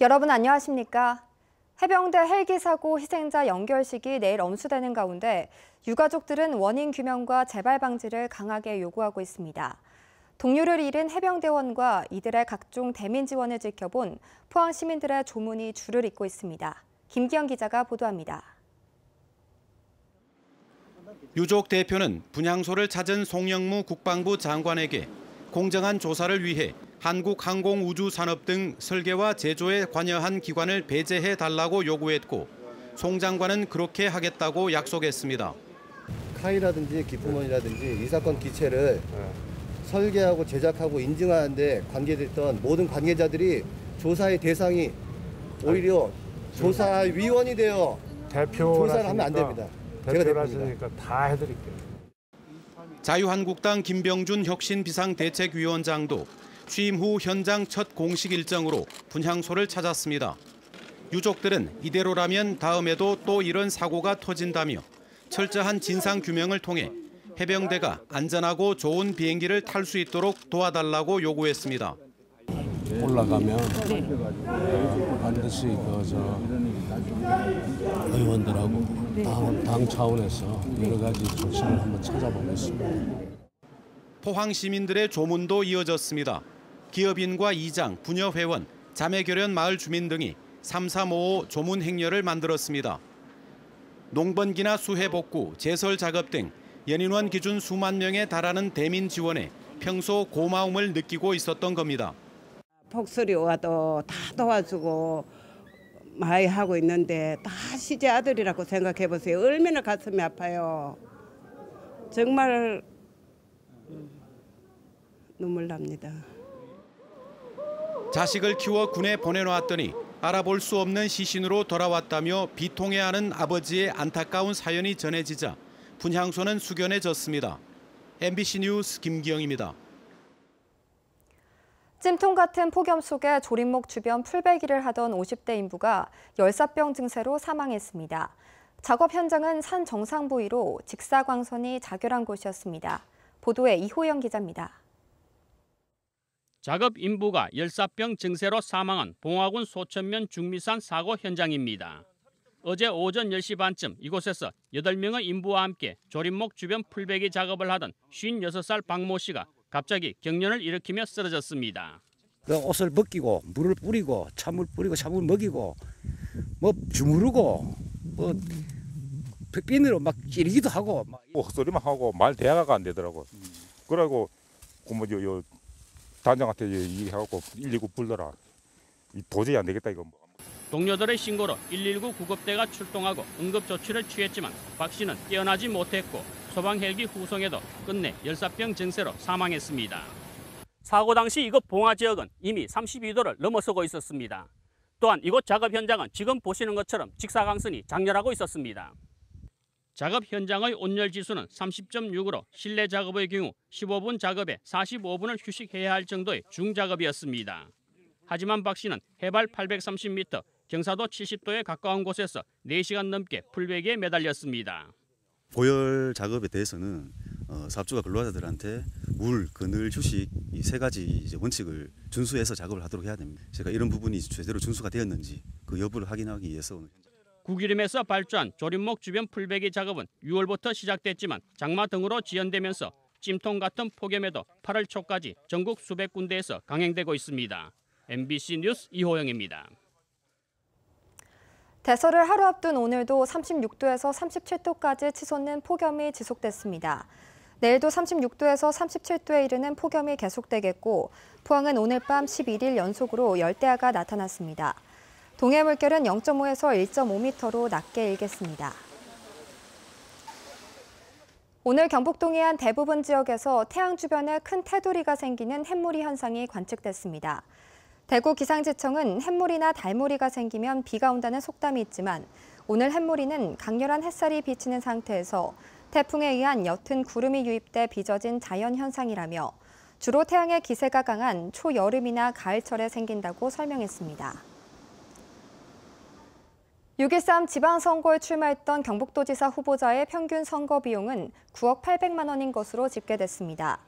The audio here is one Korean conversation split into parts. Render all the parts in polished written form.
여러분 안녕하십니까? 해병대 헬기 사고 희생자 연결식이 내일 엄수되는 가운데 유가족들은 원인 규명과 재발 방지를 강하게 요구하고 있습니다. 동료를 잃은 해병대원과 이들의 각종 대민 지원을 지켜본 포항 시민들의 조문이 줄을 잇고 있습니다. 김기영 기자가 보도합니다. 유족 대표는 분향소를 찾은 송영무 국방부 장관에게 공정한 조사를 위해 한국항공우주산업 등 설계와 제조에 관여한 기관을 배제해달라고 요구했고 송 장관은 그렇게 하겠다고 약속했습니다. 카이라든지 기품원이라든지 이 사건 기체를 설계하고 제작하고 인증하는 데 관계됐던 모든 관계자들이 조사의 대상이 오히려 조사위원이 되어 조사를 하면 안 됩니다. 제가 대표라시니까 다 해드릴게요. 자유한국당 김병준 혁신비상대책위원장도 취임 후 현장 첫 공식 일정으로 분향소를 찾았습니다. 유족들은 이대로라면 다음에도 또 이런 사고가 터진다며 철저한 진상규명을 통해 해병대가 안전하고 좋은 비행기를 탈 수 있도록 도와달라고 요구했습니다. 올라가면 반드시 의원들하고 당 차원에서 여러 가지 조치를 한번 찾아보겠습니다. 포항 시민들의 조문도 이어졌습니다. 기업인과 이장, 부녀회원, 자매결연 마을 주민 등이 3355 조문 행렬을 만들었습니다. 농번기나 수해 복구, 제설 작업 등 연인원 기준 수만 명에 달하는 대민 지원에 평소 고마움을 느끼고 있었던 겁니다. 폭설이 와도 다 도와주고 많이 하고 있는데 다 시제 아들이라고 생각해 보세요. 얼마나 가슴이 아파요. 정말 눈물 납니다. 자식을 키워 군에 보내놓았더니 알아볼 수 없는 시신으로 돌아왔다며 비통해하는 아버지의 안타까운 사연이 전해지자 분향소는 숙연해졌습니다. MBC 뉴스 김기영입니다. 찜통 같은 폭염 속에 조림목 주변 풀베기를 하던 50대 인부가 열사병 증세로 사망했습니다. 작업 현장은 산 정상 부위로 직사광선이 자결한 곳이었습니다. 보도에 이호영 기자입니다. 작업 인부가 열사병 증세로 사망한 봉화군 소천면 중미산 사고 현장입니다. 어제 오전 10시 반쯤 이곳에서 8명의 인부와 함께 조림목 주변 풀베기 작업을 하던 56살 박모 씨가 갑자기 경련을 일으키며 쓰러졌습니다. 옷을 벗기고 물을 뿌리고 찬물 뿌리고 찬물 먹이고 뭐 주무르고 뭐 벽비누로 막 찌르기도 하고 헛소리만 하고 말 대화가 안 되더라고. 그러고 요 단장한테 얘기해갖고 119 불러라. 도저히 안 되겠다 이거. 동료들의 신고로 119 구급대가 출동하고 응급 조치를 취했지만 박 씨는 깨어나지 못했고 소방 헬기 후송에도 끝내 열사병 증세로 사망했습니다. 사고 당시 이곳 봉화 지역은 이미 32도를 넘어서고 있었습니다. 또한 이곳 작업 현장은 지금 보시는 것처럼 직사광선이 장렬하고 있었습니다. 작업 현장의 온열 지수는 30.6으로 실내 작업의 경우 15분 작업에 45분을 휴식해야 할 정도의 중작업이었습니다. 하지만 박 씨는 해발 830m, 경사도 70도에 가까운 곳에서 4시간 넘게 풀베기에 매달렸습니다. 고열 작업에 대해서는 사업주가 근로자들한테 물, 그늘, 휴식 이 세 가지 원칙을 준수해서 작업을 하도록 해야 됩니다. 제가 이런 부분이 제대로 준수가 되었는지 그 여부를 확인하기 위해서 오늘 구기림에서 발주한 조림목 주변 풀베기 작업은 6월부터 시작됐지만 장마 등으로 지연되면서 찜통 같은 폭염에도 8월 초까지 전국 수백 군데에서 강행되고 있습니다. MBC 뉴스 이호영입니다. 대설을 하루 앞둔 오늘도 36도에서 37도까지 치솟는 폭염이 지속됐습니다. 내일도 36도에서 37도에 이르는 폭염이 계속되겠고 포항은 오늘 밤 11일 연속으로 열대야가 나타났습니다. 동해 물결은 0.5에서 1.5m로 낮게 일겠습니다. 오늘 경북 동해안 대부분 지역에서 태양 주변에 큰 테두리가 생기는 햇무리 현상이 관측됐습니다. 대구 기상지청은 햇무리나 달무리가 생기면 비가 온다는 속담이 있지만 오늘 햇무리는 강렬한 햇살이 비치는 상태에서 태풍에 의한 옅은 구름이 유입돼 빚어진 자연현상이라며 주로 태양의 기세가 강한 초여름이나 가을철에 생긴다고 설명했습니다. 6.13 지방선거에 출마했던 경북도지사 후보자의 평균 선거 비용은 9억 800만 원인 것으로 집계됐습니다.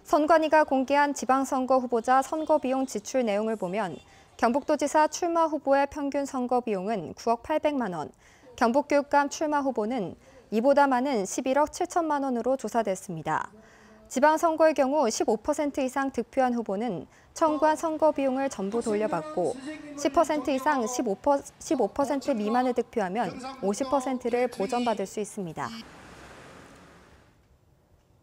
선관위가 공개한 지방선거 후보자 선거 비용 지출 내용을 보면 경북도지사 출마 후보의 평균 선거 비용은 9억 800만 원, 경북교육감 출마 후보는 이보다 많은 11억 7천만 원으로 조사됐습니다. 지방선거의 경우 15% 이상 득표한 후보는 청구한 선거 비용을 전부 돌려받고 10% 이상 15% 미만을 득표하면 50%를 보전받을 수 있습니다.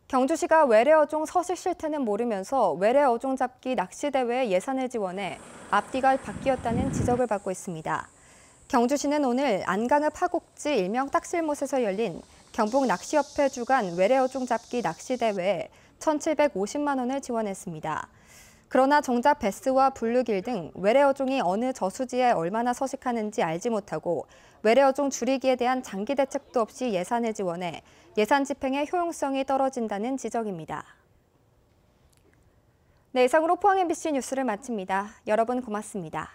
경주시가 외래어종 서식 실태는 모르면서 외래어종 잡기 낚시대회에 예산을 지원해 앞뒤가 바뀌었다는 지적을 받고 있습니다. 경주시는 오늘 안강읍 하곡지 일명 딱실못에서 열린 경북낚시협회 주관 외래어종 잡기 낚시대회에 1,750만 원을 지원했습니다. 그러나 정작 베스와 블루길 등 외래어종이 어느 저수지에 얼마나 서식하는지 알지 못하고 외래어종 줄이기에 대한 장기 대책도 없이 예산을 지원해 예산 집행의 효용성이 떨어진다는 지적입니다. 네, 이상으로 포항 MBC 뉴스를 마칩니다. 여러분 고맙습니다.